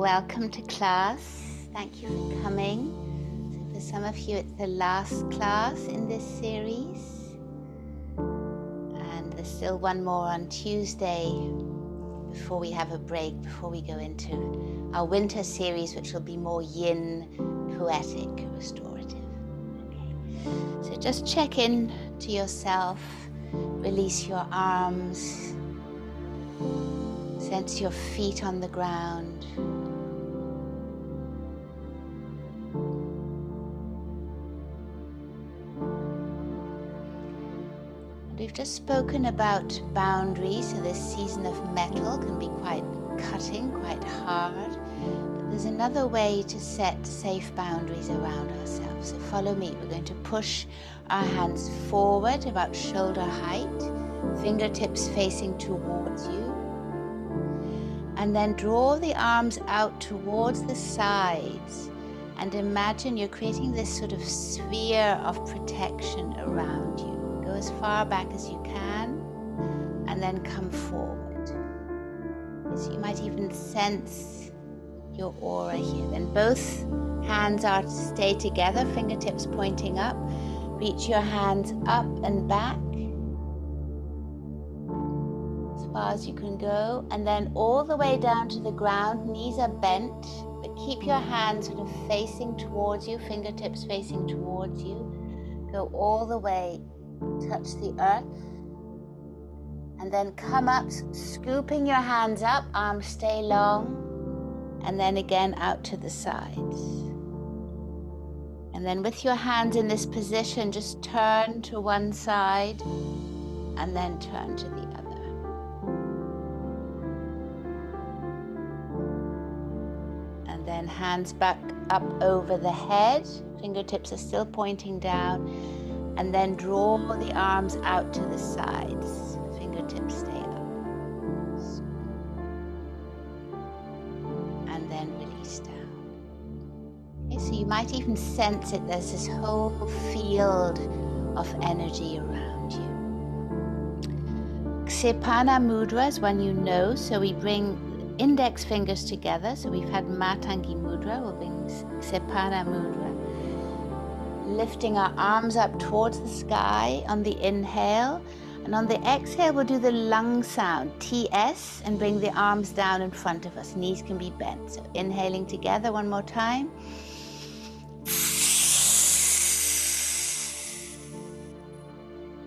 welcome to class. Thank you for coming. So for some of you, it's the last class in this series. And there's still one more on Tuesday before we have a break, before we go into our winter series, which will be more yin, poetic, restorative. Okay. So just check in to yourself, release your arms, sense your feet on the ground. We've just spoken about boundaries, so this season of metal can be quite cutting, quite hard. But there's another way to set safe boundaries around ourselves. So follow me. We're going to push our hands forward about shoulder height, fingertips facing towards you. And then draw the arms out towards the sides and imagine you're creating this sort of sphere of protection around you. Go as far back as you can and then come forward. So you might even sense your aura here. Then both hands are to stay together, fingertips pointing up. Reach your hands up and back as far as you can go, and then all the way down to the ground. Knees are bent, but keep your hands sort of facing towards you, fingertips facing towards you. Go all the way, touch the earth, and then come up, scooping your hands up, arms stay long, and then again out to the sides. And then with your hands in this position, just turn to one side and then turn to the other. And then hands back up over the head, fingertips are still pointing down, and then draw the arms out to the sides, fingertips stay up. And then release down. Okay, so you might even sense it, there's this whole field of energy around you. Ksepana mudra is one you know, so we bring index fingers together. So we've had Matangi mudra, we'll bring Ksepana mudra. Lifting our arms up towards the sky on the inhale, and on the exhale we'll do the lung sound, TS, and bring the arms down in front of us. Knees can be bent. So inhaling together one more time.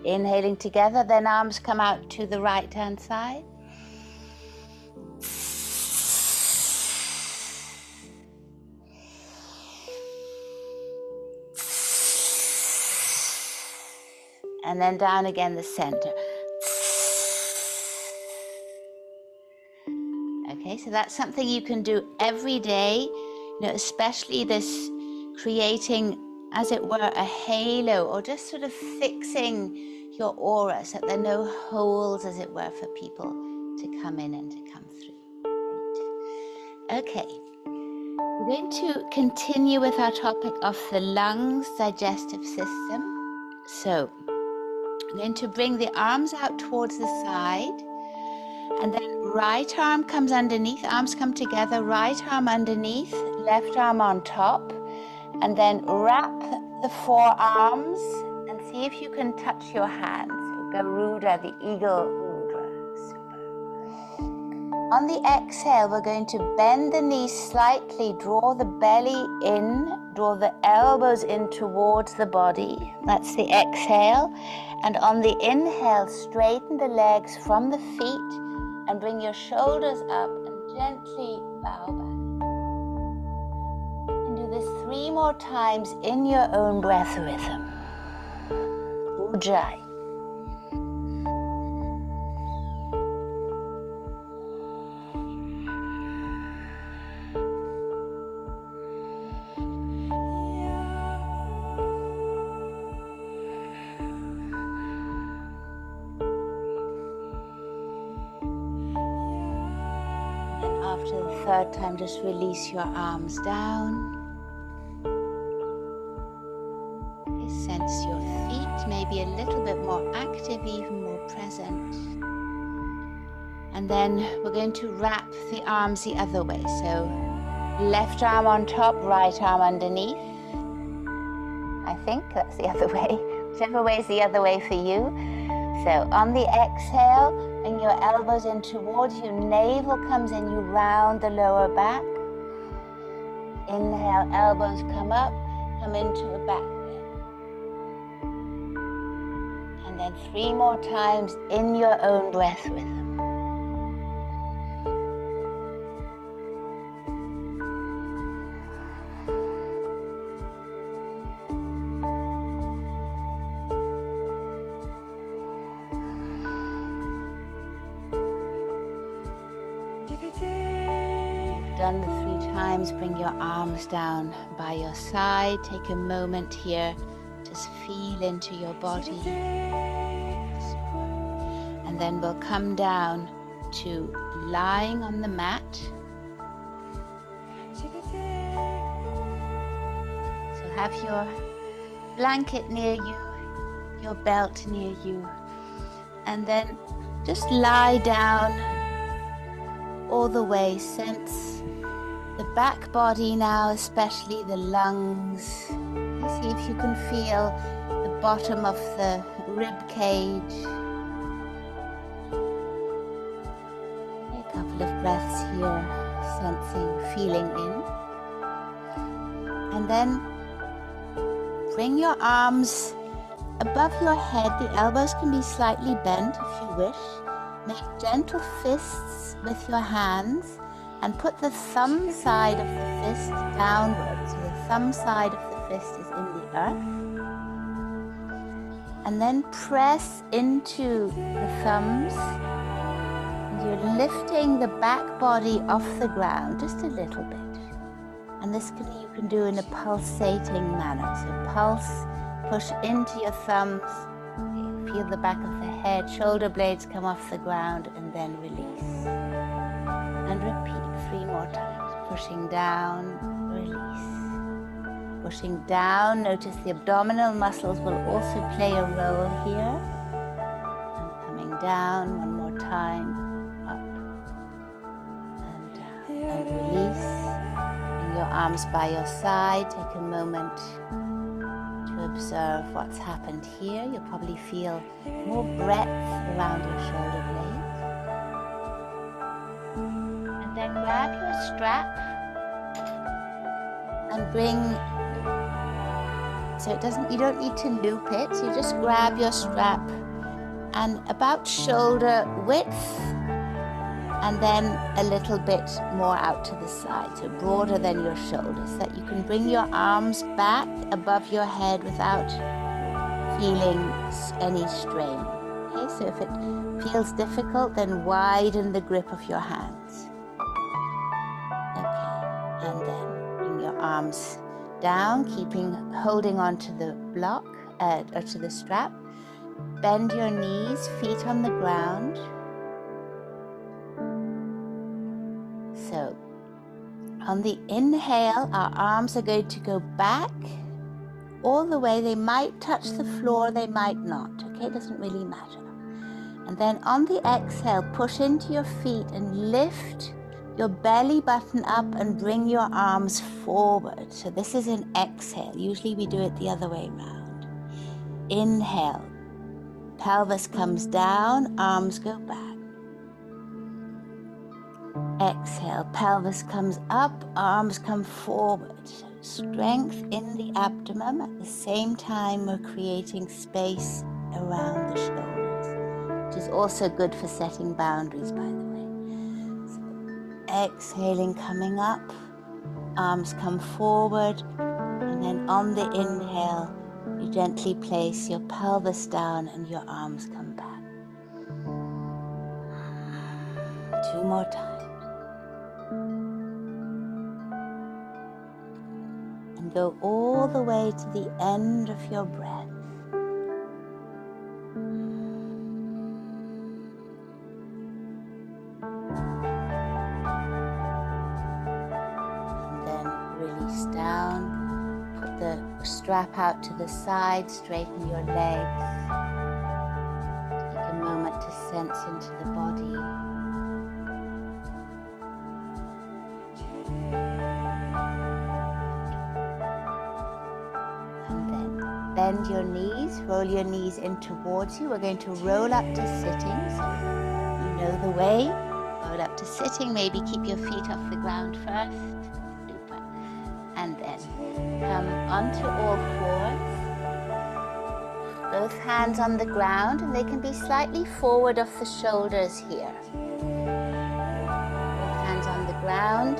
Inhaling together, then arms come out to the right hand side. And then down again the center. Okay, so that's something you can do every day, you know, especially this creating, as it were, a halo, or just sort of fixing your aura so that there are no holes, as it were, for people to come in and to come through. Okay, we're going to continue with our topic of the lungs, digestive system. So I'm going to bring the arms out towards the side, and then right arm comes underneath, arms come together, right arm underneath, left arm on top, and then wrap the forearms and see if you can touch your hands. So Garuda, the eagle mudra. Super. On the exhale, we're going to bend the knees slightly, draw the belly in, draw the elbows in towards the body. That's the exhale. And on the inhale, straighten the legs from the feet and bring your shoulders up and gently bow back. And do this 3 more times in your own breath rhythm. Ujjayi. After the 3rd time, just release your arms down. Sense your feet, maybe a little bit more active, even more present. And then we're going to wrap the arms the other way. So Left arm on top, right arm underneath. I think that's the other way. Whichever way is the other way for you. So on the exhale, bring your elbows in towards you. Navel comes in, you round the lower back. Inhale, elbows come up, come into a back bend. And then 3 more times in your own breath rhythm. Done the 3 times, bring your arms down by your side. Take a moment here, just feel into your body. And then we'll come down to lying on the mat. So have your blanket near you, your belt near you, and then just lie down all the way. Sense the back body now, especially the lungs. See if you can feel the bottom of the rib cage. A couple of breaths here, sensing, feeling in. And then bring your arms above your head. The elbows can be slightly bent if you wish. Make gentle fists with your hands and put the thumb side of the fist downwards. So the thumb side of the fist is in the earth. And then press into the thumbs. And you're lifting the back body off the ground just a little bit. And this you can do in a pulsating manner. So pulse, push into your thumbs. Feel the back of the head, shoulder blades come off the ground, and then release. And repeat 3 more times. Pushing down, release. Pushing down, notice the abdominal muscles will also play a role here. And coming down 1 more time, up and down. And release. Bring your arms by your side. Take a moment to observe what's happened here. You'll probably feel more breadth around your shoulder blades. And then grab your strap and bring, so it doesn't, you don't need to loop it, so you just grab your strap and about shoulder width and then a little bit more out to the side, so broader than your shoulders, so that you can bring your arms back above your head without feeling any strain. Okay, so if it feels difficult, then widen the grip of your hands. Okay, and then bring your arms down, holding on to the block, or to the strap. Bend your knees, feet on the ground. So, on the inhale, our arms are going to go back all the way. They might touch the floor, they might not. Okay, it doesn't really matter. And then on the exhale, push into your feet and lift your belly button up and bring your arms forward. So this is an exhale. Usually we do it the other way around. Inhale, pelvis comes down, arms go back. Exhale, pelvis comes up, arms come forward. So strength in the abdomen. At the same time, we're creating space around the shoulders, which is also good for setting boundaries, by the way. So exhaling, coming up, arms come forward, and then on the inhale, you gently place your pelvis down and your arms come back. 2 more times. And go all the way to the end of your breath. And then release down. Put the strap out to the side, straighten your legs. Take a moment to sense into the body. bend your knees, roll your knees in towards you. We're going to roll up to sitting, so you know the way. Roll up to sitting, maybe keep your feet off the ground first. Super. And then come onto all fours. Both hands on the ground, and they can be slightly forward off the shoulders here. Both hands on the ground,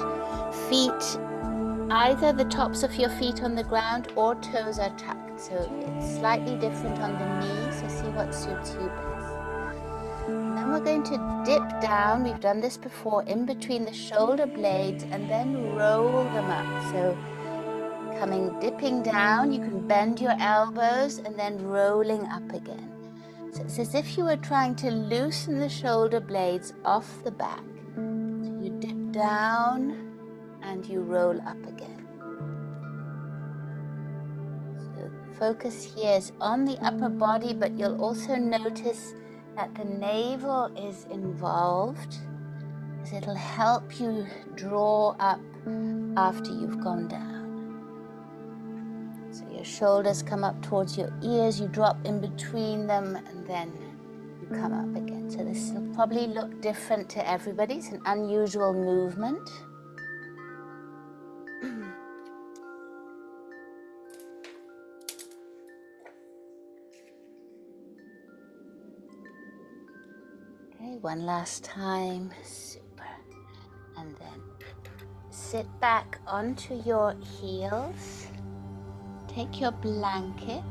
feet, either the tops of your feet on the ground or toes are tucked. So it's slightly different on the knee, so see what suits you best. And then we're going to dip down, we've done this before, in between the shoulder blades and then roll them up. So dipping down, you can bend your elbows and then rolling up again. So it's as if you were trying to loosen the shoulder blades off the back. So you dip down and you roll up again. So the focus here is on the upper body, but you'll also notice that the navel is involved, as it'll help you draw up after you've gone down. So your shoulders come up towards your ears, you drop in between them, and then you come up again. So this will probably look different to everybody. It's an unusual movement. Okay, one last time. Super. And then sit back onto your heels. Take your blanket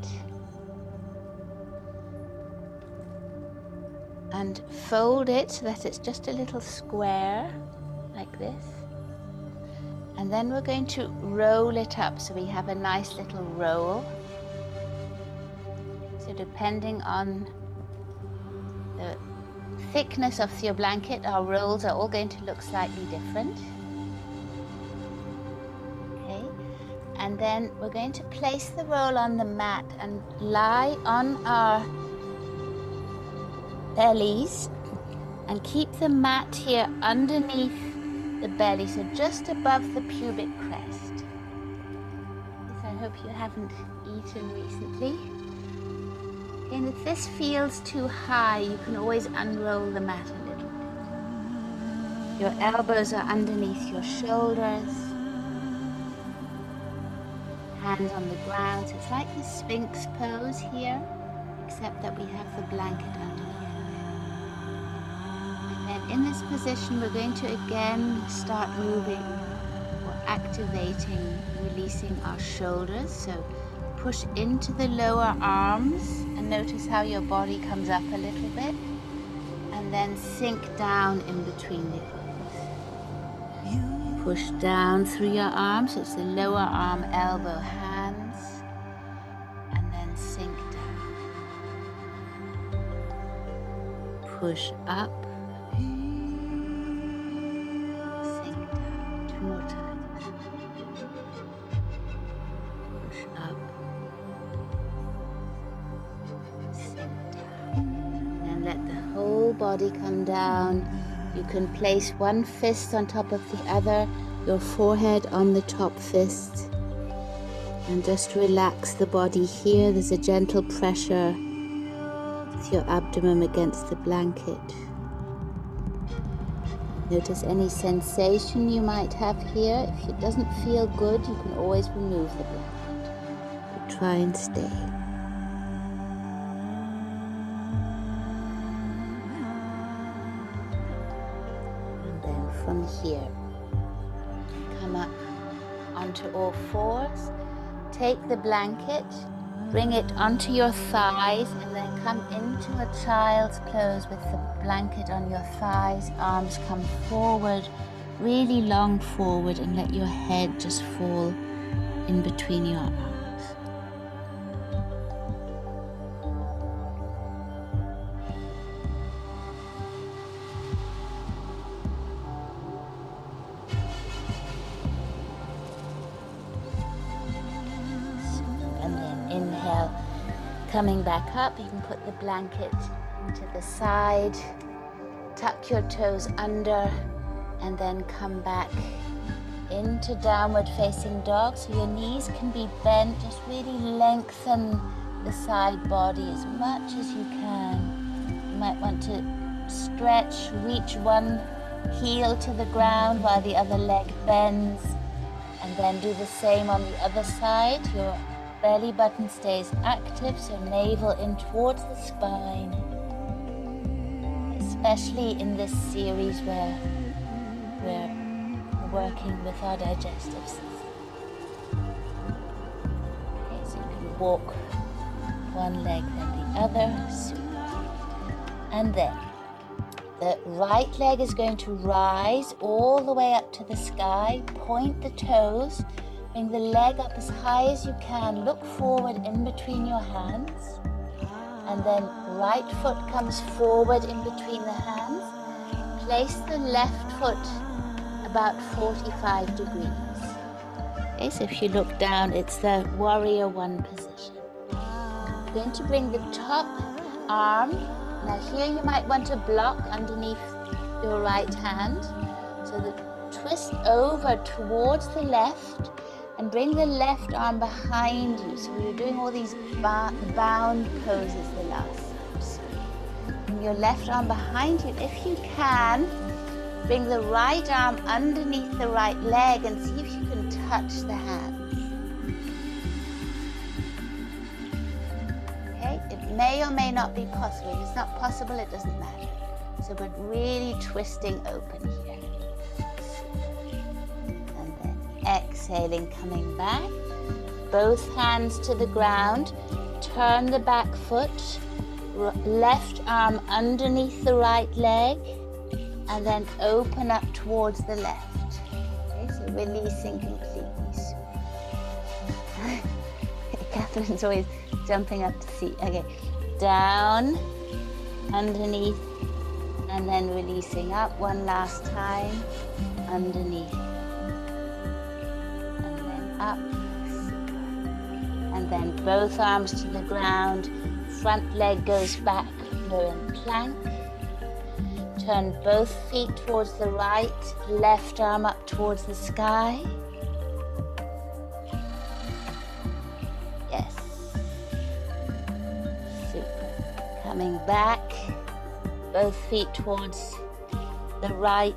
and fold it so that it's just a little square like this. And then we're going to roll it up so we have a nice little roll. So depending on the thickness of your blanket, our rolls are all going to look slightly different. And then we're going to place the roll on the mat and lie on our bellies and keep the mat here underneath the belly, so just above the pubic crest. Yes, I hope you haven't eaten recently. And if this feels too high, you can always unroll the mat a little bit. Your elbows are underneath your shoulders. Hands on the ground, so it's like the Sphinx pose here, except that we have the blanket underneath. And then in this position, we're going to again start moving or activating, releasing our shoulders. So push into the lower arms and notice how your body comes up a little bit, and then sink down in between the hips. Push down through your arms, so it's the lower arm, elbow, hands, and then sink down. Push up, sink down. Two more times. Push up, sink down. And then let the whole body come down. You can place one fist on top of the other, your forehead on the top fist, and just relax the body here. There's a gentle pressure with your abdomen against the blanket. Notice any sensation you might have here. If it doesn't feel good, you can always remove the blanket, but try and stay. From here, come up onto all fours, take the blanket, bring it onto your thighs, and then come into a child's pose with the blanket on your thighs. Arms come forward, really long forward, and let your head just fall in between your arms. Coming back up, you can put the blanket to the side, tuck your toes under, and then come back into downward facing dog. So your knees can be bent, just really lengthen the side body as much as you can. You might want to stretch, reach one heel to the ground while the other leg bends, and then do the same on the other side. Your belly button stays active, so navel in towards the spine, especially in this series where we're working with our digestive system. Okay, so you can walk one leg then the other. And then the right leg is going to rise all the way up to the sky. Point the toes. Bring the leg up as high as you can. Look forward in between your hands. And then right foot comes forward in between the hands. Place the left foot about 45 degrees. Okay, so if you look down, it's the warrior one position. I'm going to bring the top arm. Now here you might want to block underneath your right hand. So twist over towards the left and bring the left arm behind you. So we were doing all these bound poses the last time. So bring your left arm behind you. If you can, bring the right arm underneath the right leg and see if you can touch the hands. Okay, it may or may not be possible. If it's not possible, it doesn't matter. So we're really twisting open here. And then exhaling, coming back. Both hands to the ground. Turn the back foot. Left arm underneath the right leg. And then open up towards the left. Okay, so releasing completely. Catherine's always jumping up to see. Okay, down, underneath, and then releasing up one last time, underneath, and then up, and then both arms to the ground, front leg goes back, we're in plank. Turn both feet towards the right, left arm up towards the sky. Yes. Super. Coming back, both feet towards the right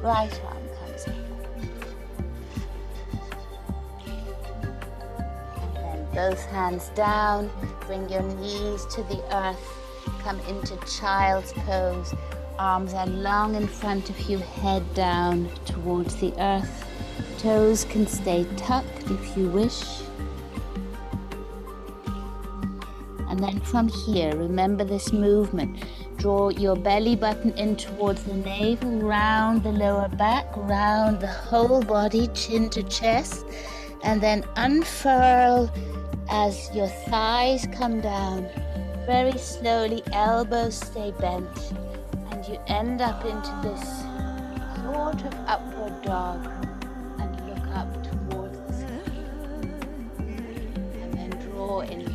arm comes up. And then both hands down, bring your knees to the earth, come into child's pose. Arms are long in front of you, head down towards the earth. Toes can stay tucked if you wish. And then from here, remember this movement. Draw your belly button in towards the navel, round the lower back, round the whole body, chin to chest, and then unfurl as your thighs come down. Very slowly, elbows stay bent. You end up into this sort of upward dog and look up towards the sky. And then draw in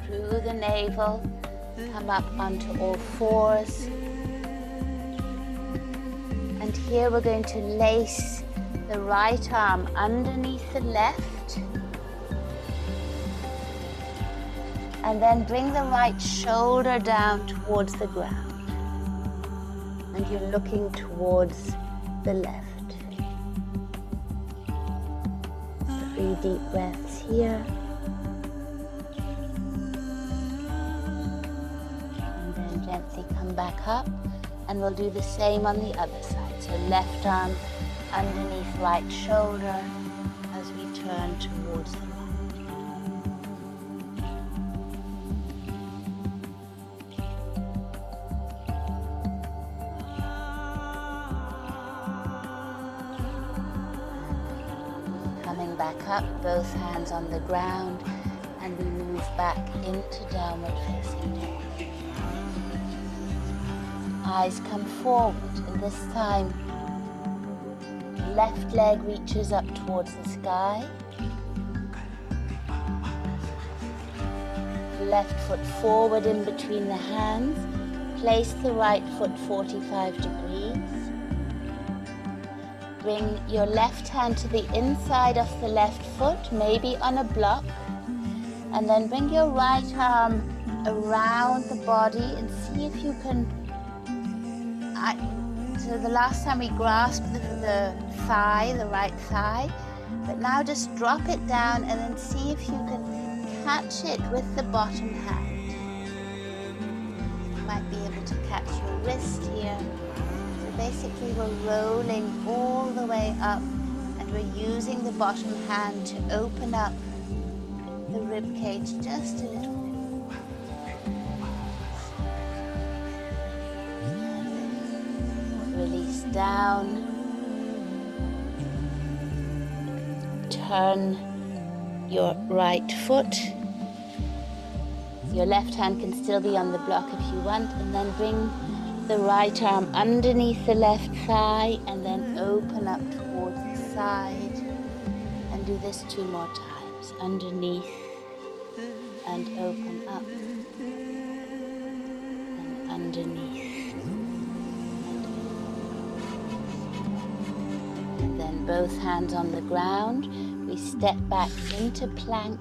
through the navel, come up onto all fours. And here we're going to lace the right arm underneath the left. And then bring the right shoulder down towards the ground. And you're looking towards the left. 3 deep breaths here. And then gently come back up. And we'll do the same on the other side. So left arm underneath right shoulder as we turn towards the right. Back up, both hands on the ground, and we move back into downward facing dog. Eyes come forward, and this time left leg reaches up towards the sky. Left foot forward in between the hands. Place the right foot 45 degrees. Bring your left hand to the inside of the left foot, maybe on a block, And then bring your right arm around the body and see if you can. So the last time we grasped the thigh, the right thigh, but now just drop it down and then see if you can catch it with the bottom hand. You might be able to catch your wrist here. So basically we're rolling all the way up and we're using the bottom hand to open up the rib cage just a little bit. Release down. Turn your right foot. Your left hand can still be on the block if you want, and then bring the right arm underneath the left thigh and then open up towards the side. And do this 2 more times. Underneath and open up. And underneath. And then both hands on the ground. We step back into plank.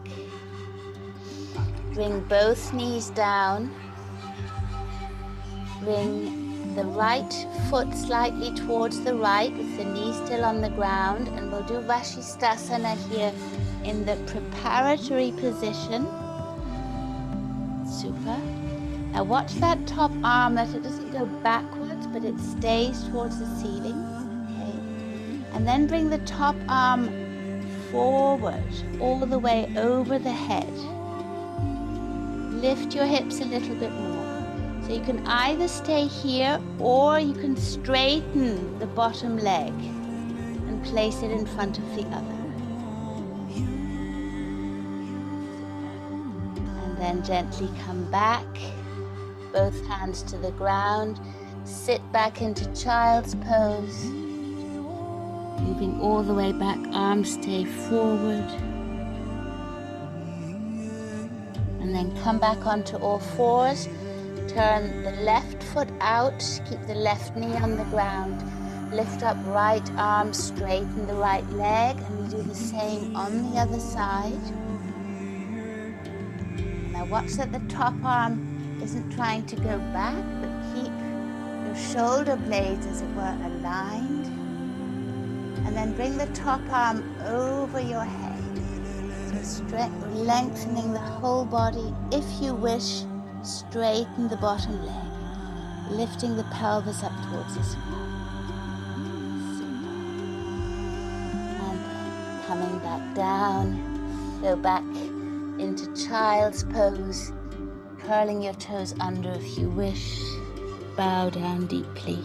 Bring both knees down. Bring the right foot slightly towards the right with the knee still on the ground, and we'll do Vashisthasana here in the preparatory position. Super. Now watch that top arm, that it doesn't go backwards but it stays towards the ceiling. Okay. And then bring the top arm forward all the way over the head. Lift your hips a little bit more. So you can either stay here or you can straighten the bottom leg and place it in front of the other. And then gently come back, both hands to the ground, sit back into child's pose, moving all the way back, arms stay forward. And then come back onto all fours. Turn the left foot out, keep the left knee on the ground. Lift up right arm, straighten the right leg, and we do the same on the other side. Now watch that the top arm isn't trying to go back, but keep your shoulder blades, as it were, aligned. And then bring the top arm over your head. So lengthening the whole body. If you wish, straighten the bottom leg, lifting the pelvis up towards the spine. And coming back down, go back into child's pose, curling your toes under if you wish, bow down deeply.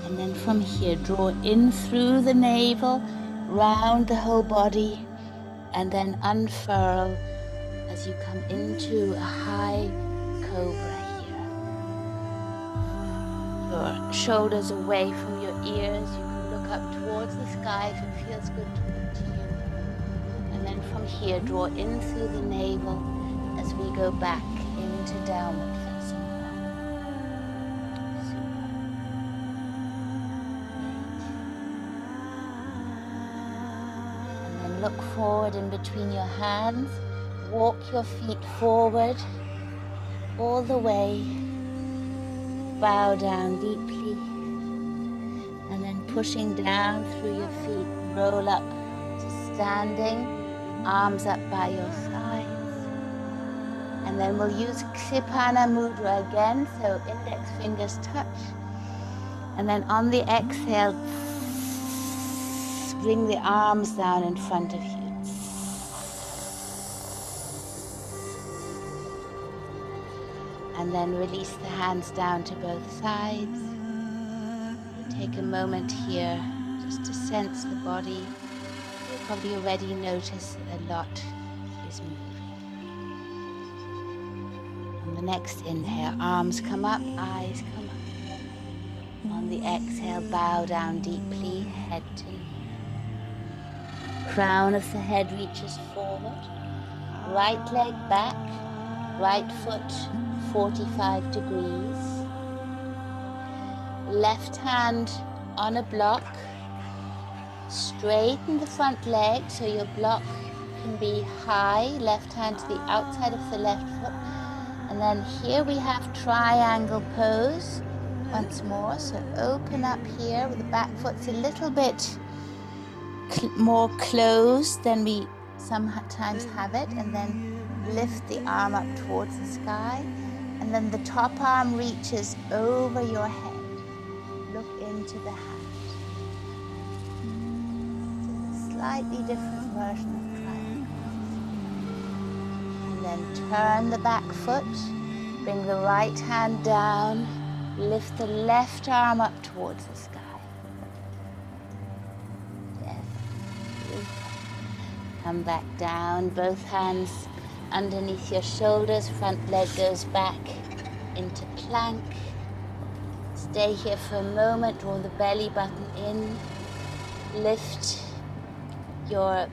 And then from here, draw in through the navel, round the whole body, and then unfurl as you come into a high cobra here. Your shoulders away from your ears. You can look up towards the sky if it feels good to you. And then from here, draw in through the navel as we go back into downward facing dog. And then look forward in between your hands. Walk your feet forward all the way, bow down deeply, and then pushing down through your feet, roll up to standing, arms up by your sides. And then we'll use Ksipana Mudra again, so index fingers touch. And then on the exhale, bring the arms down in front of you. And then release the hands down to both sides. Take a moment here just to sense the body. You'll probably already notice that a lot is moving. On the next inhale, arms come up, eyes come up. On the exhale, bow down deeply, head to knee. Crown of the head reaches forward. Right leg back, right foot 45 degrees. Left hand on a block. Straighten the front leg so your block can be high, left hand to the outside of the left foot. And then here we have triangle pose once more. So open up here with the back foot's a little bit more closed than we sometimes have it. And then lift the arm up towards the sky. And then the top arm reaches over your head. Look into the hand. It's a slightly different version of triangle. And then turn the back foot. Bring the right hand down. Lift the left arm up towards the sky. Yes. Come back down. Both hands underneath your shoulders. Front leg goes back into plank. Stay here for a moment. Draw the belly button in. Lift your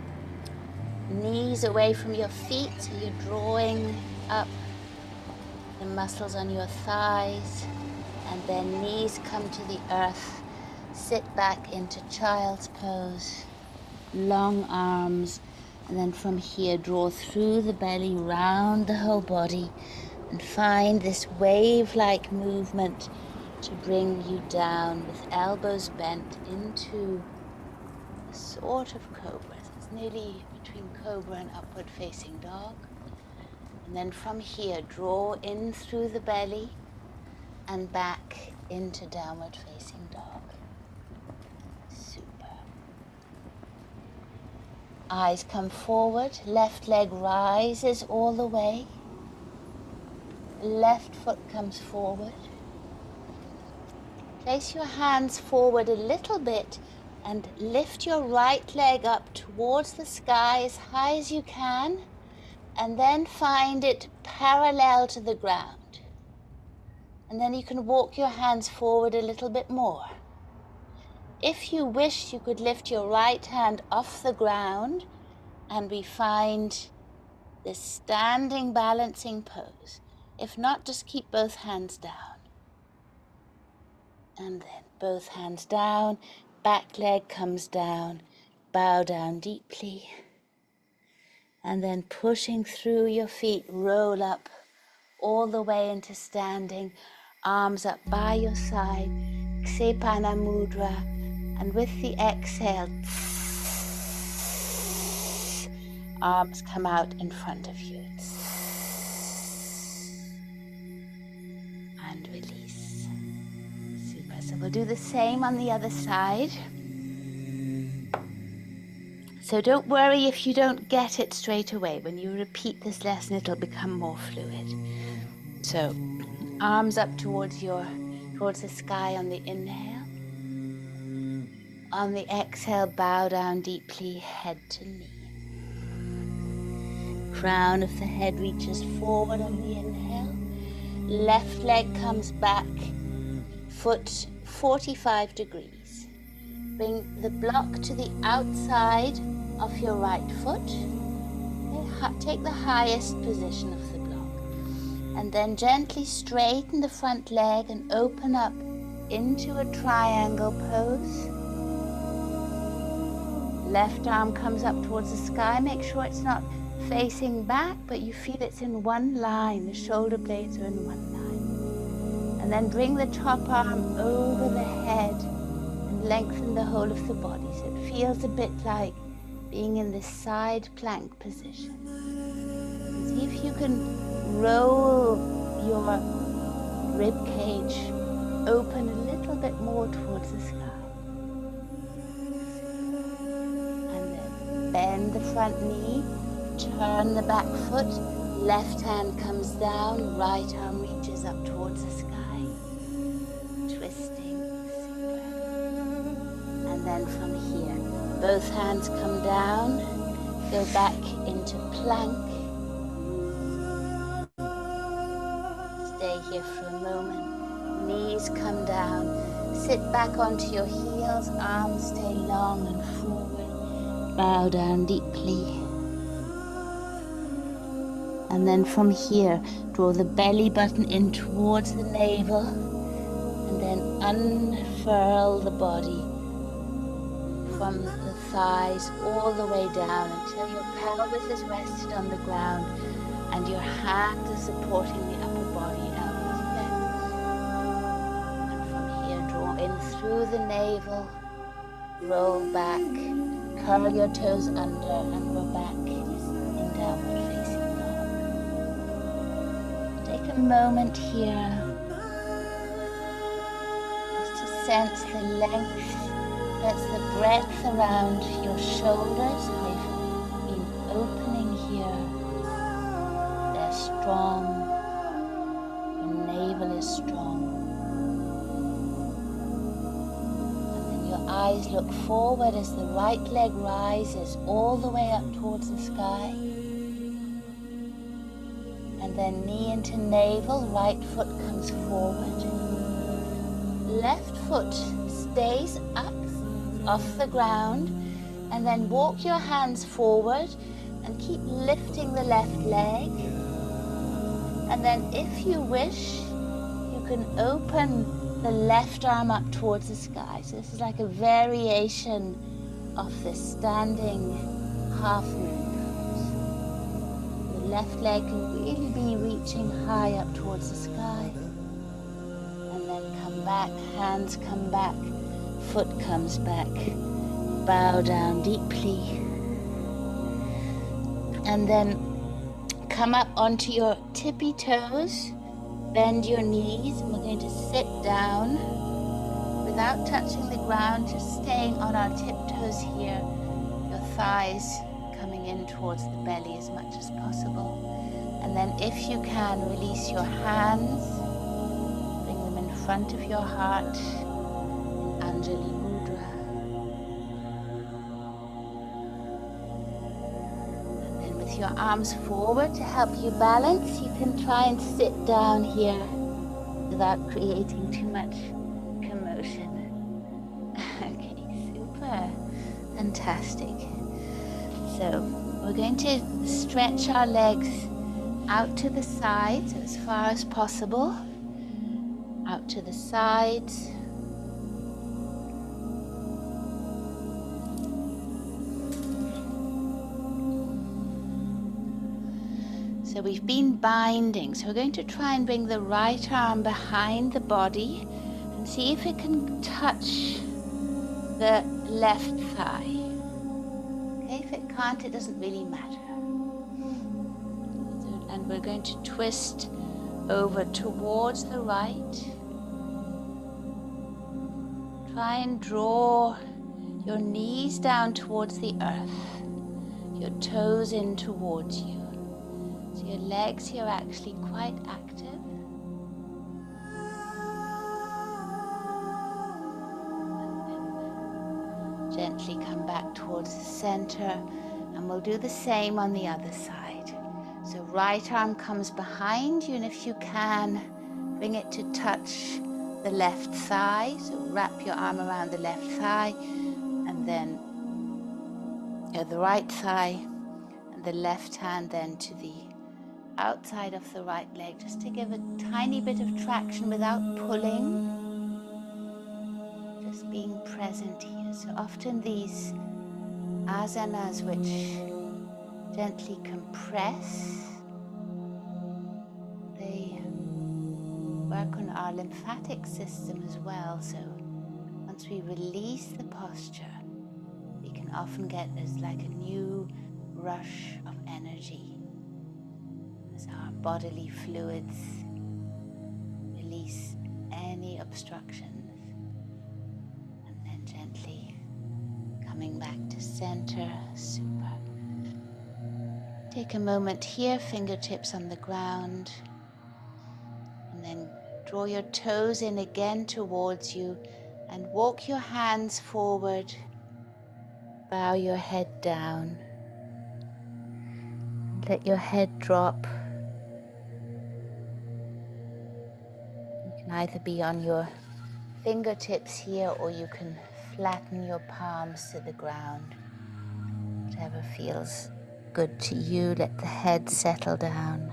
knees away from your feet, so you're drawing up the muscles on your thighs, and then knees come to the earth. Sit back into child's pose, long arms, and then from here draw through the belly, round the whole body, and find this wave-like movement to bring you down with elbows bent into a sort of cobra. It's nearly between cobra and upward facing dog. And then from here, draw in through the belly and back into downward facing dog. Super. Eyes come forward, left leg rises all the way. Left foot comes forward. Place your hands forward a little bit and lift your right leg up towards the sky as high as you can, and then find it parallel to the ground. And then you can walk your hands forward a little bit more. If you wish, you could lift your right hand off the ground and we find this standing balancing pose. If not, just keep both hands down. And then both hands down, back leg comes down, bow down deeply. And then pushing through your feet, roll up all the way into standing, arms up by your side, Ksepana Mudra, and with the exhale, arms come out in front of you. And release. Super. So we'll do the same on the other side. So don't worry if you don't get it straight away. When you repeat this lesson, it'll become more fluid. So arms up towards the sky on the inhale. On the exhale, bow down deeply, head to knee. Crown of the head reaches forward on the inhale. Left leg comes back, foot 45 degrees. Bring the block to the outside of your right foot. Okay, take the highest position of the block. And then gently straighten the front leg and open up into a triangle pose. Left arm comes up towards the sky. Make sure it's not facing back, but you feel it's in one line. The shoulder blades are in one line. And then bring the top arm over the head and lengthen the whole of the body. So it feels a bit like being in this side plank position. See if you can roll your rib cage open a little bit more towards the sky. Bend the front knee, turn the back foot, left hand comes down, right arm reaches up towards the sky, twisting, and then from here, both hands come down, go back into plank, stay here for a moment, knees come down, sit back onto your heels, arms stay long and forward. Bow down deeply. And then from here, draw the belly button in towards the navel and then unfurl the body from the thighs all the way down until your pelvis is rested on the ground and your hands are supporting the upper body, elbows bent. And from here, draw in through the navel, roll back, curl your toes under and go back in downward facing dog. Take a moment here just to sense the length, sense the breadth around your shoulders. They've been opening here. They're strong. Your navel is strong. And then your eyes look forward as the right leg rises all the way up towards the sky. And then knee into navel, right foot comes forward. Left foot stays up off the ground, and then walk your hands forward and keep lifting the left leg. And then if you wish, you can open the left arm up towards the sky. So this is like a variation of the standing half moon pose. The left leg can really be reaching high up towards the sky. And then come back, hands come back, foot comes back. Bow down deeply. And then come up onto your tippy toes, bend your knees, and we're going to sit down without touching the ground, just staying on our tiptoes here, your thighs coming in towards the belly as much as possible. And then if you can, release your hands, bring them in front of your heart in Anjali Mudra. With your arms forward to help you balance, you can try and sit down here without creating too much commotion. Okay, super, fantastic. So we're going to stretch our legs out to the sides as far as possible, out to the sides. So we've been binding, so we're going to try and bring the right arm behind the body and see if it can touch the left thigh. Okay, if it can't, it doesn't really matter. And we're going to twist over towards the right. Try and draw your knees down towards the earth, your toes in towards you. So your legs here are actually quite active. And then gently come back towards the center, and we'll do the same on the other side. So right arm comes behind you, and if you can, bring it to touch the left thigh. So wrap your arm around the left thigh, and then the right thigh, and the left hand then to the outside of the right leg, just to give a tiny bit of traction without pulling, just being present here. So often these asanas which gently compress, they work on our lymphatic system as well. So once we release the posture, we can often get as like a new rush of energy as our bodily fluids release any obstructions, and then gently coming back to center. Super. Take a moment here, fingertips on the ground, and then draw your toes in again towards you and walk your hands forward. Bow your head down. Let your head drop. You can either be on your fingertips here, or you can flatten your palms to the ground. Whatever feels good to you. Let the head settle down.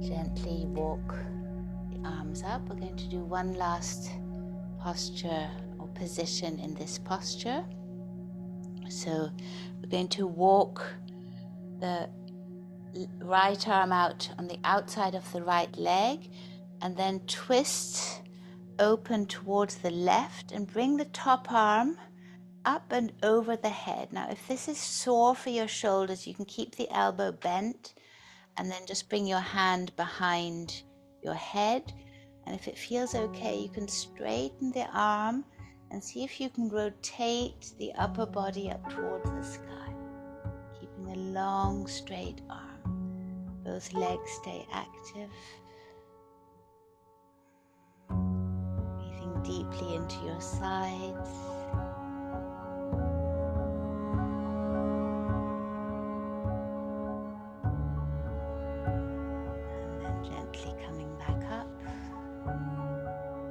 Gently walk the arms up. We're going to do one last posture or position in this posture. So we're going to walk the right arm out on the outside of the right leg and then twist open towards the left and bring the top arm up and over the head. Now, if this is sore for your shoulders, you can keep the elbow bent and then just bring your hand behind your head. And if it feels okay, you can straighten the arm and see if you can rotate the upper body up towards the sky, keeping a long, straight arm. Both legs stay active. Breathing deeply into your sides.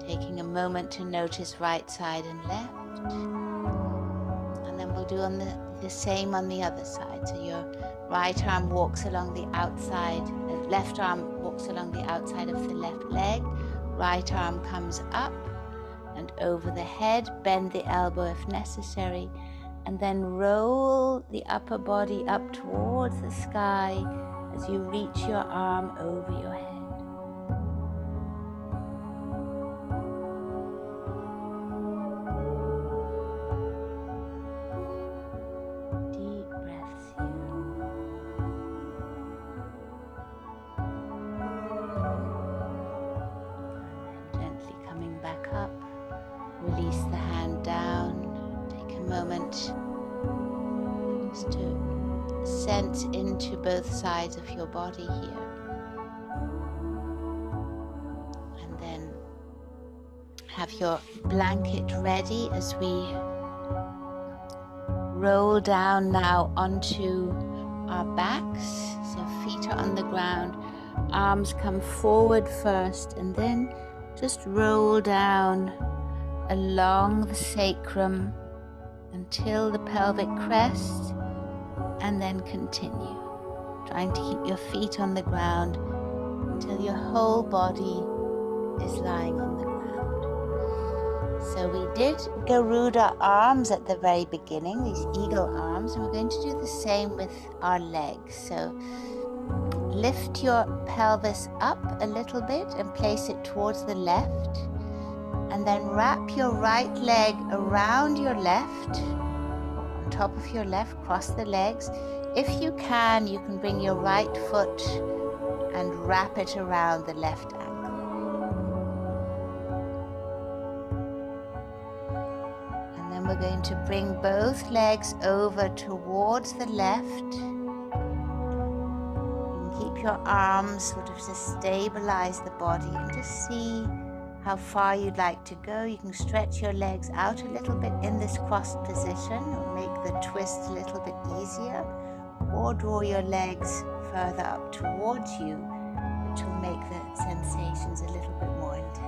Taking a moment to notice right side and left, and then we'll do on the same on the other side. So your right arm walks along the outside, left arm walks along the outside of the left leg, right arm comes up and over the head, bend the elbow if necessary, and then roll the upper body up towards the sky as you reach your arm over your head. Release the hand down. Take a moment just to sense into both sides of your body here. And then have your blanket ready as we roll down now onto our backs. So feet are on the ground, arms come forward first, and then just roll down along the sacrum until the pelvic crest, and then continue, trying to keep your feet on the ground until your whole body is lying on the ground. So we did Garuda arms at the very beginning, these eagle arms, and we're going to do the same with our legs. So lift your pelvis up a little bit and place it towards the left, and then wrap your right leg around your left, on top of your left, cross the legs. If you can bring your right foot and wrap it around the left ankle. And then we're going to bring both legs over towards the left. You can keep your arms sort of to stabilize the body and just see how far you'd like to go. You can stretch your legs out a little bit in this crossed position or make the twist a little bit easier, or draw your legs further up towards you, which will make the sensations a little bit more intense.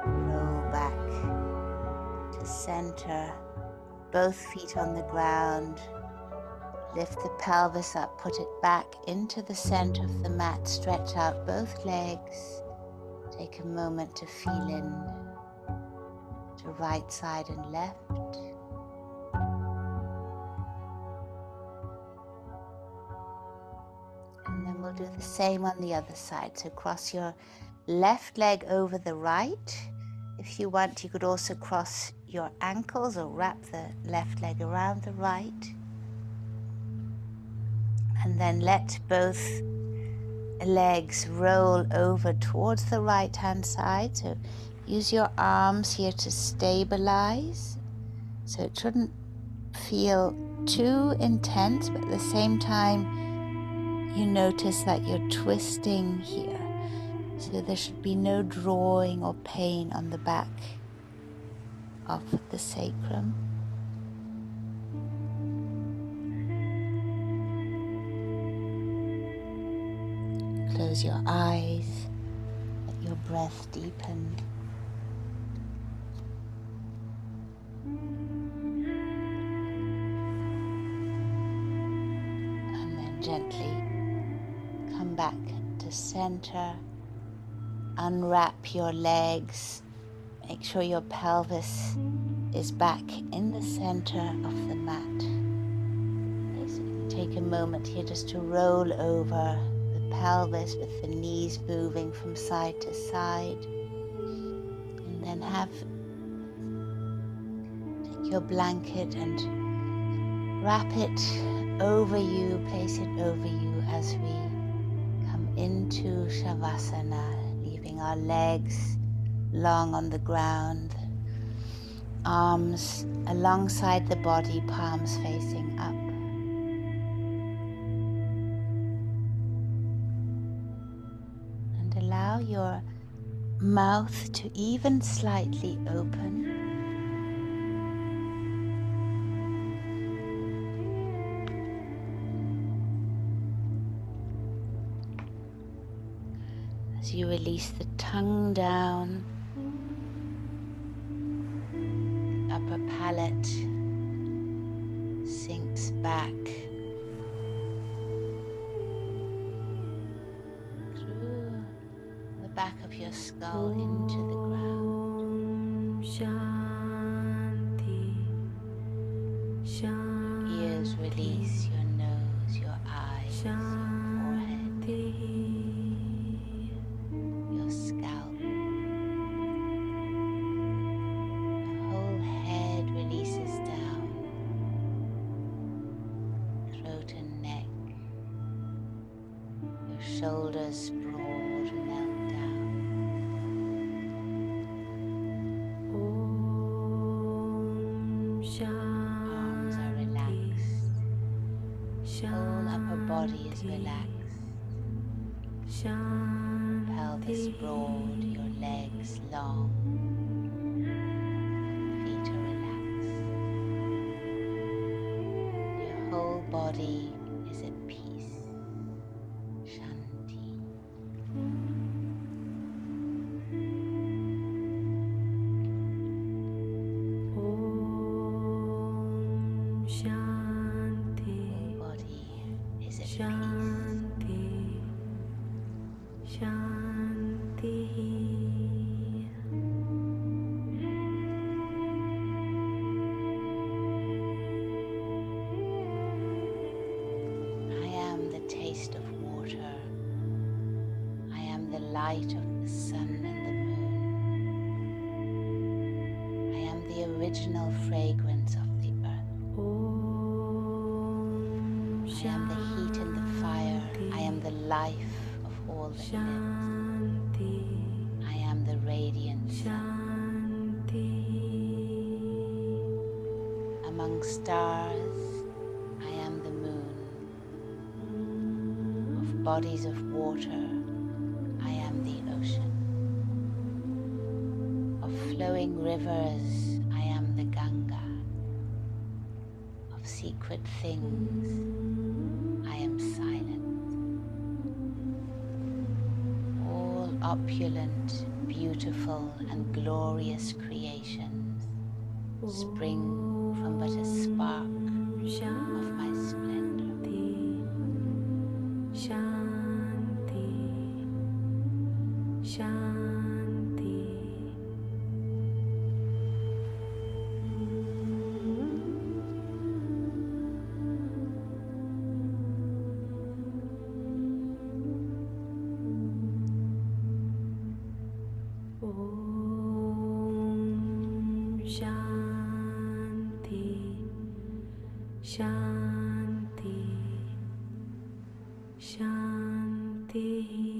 Roll back to center, both feet on the ground. Lift the pelvis up, put it back into the center of the mat, stretch out both legs. Take a moment to feel in to right side and left. And then we'll do the same on the other side. So cross your left leg over the right. If you want, you could also cross your ankles or wrap the left leg around the right. And then let both legs roll over towards the right hand side. So use your arms here to stabilize. So it shouldn't feel too intense, but at the same time, you notice that you're twisting here. So there should be no drawing or pain on the back of the sacrum. Close your eyes, let your breath deepen. And then gently come back to center. Unwrap your legs. Make sure your pelvis is back in the center of the mat. Take a moment here just to roll over the pelvis with the knees moving from side to side. And then take your blanket and wrap it over you, place it over you as we come into Shavasana, leaving our legs long on the ground, arms alongside the body, palms facing up. And allow your mouth to even slightly open. As you release the tongue down, the upper palate sinks back through the back of your skull into the ground. Your ears release, your nose, your eyes, your forehead, your scalp. The whole head releases down, throat and neck. Your shoulders broad, melt down. Arms are relaxed. Whole upper body is relaxed. Pelvis broad, your legs long. Feet are relaxed. Your whole body is at peace. Shanti. Taste of water. I am the light of the sun and the moon. I am the original fragrance of the earth. I am the heat and the fire. I am the life of all that lives. I am the radiant sun. Among stars, I am the moon. Bodies of water, I am the ocean. Of flowing rivers, I am the Ganga. Of secret things, I am silent. All opulent, beautiful, and glorious creations spring from but a spark of my splendor. Shanti, Shanti.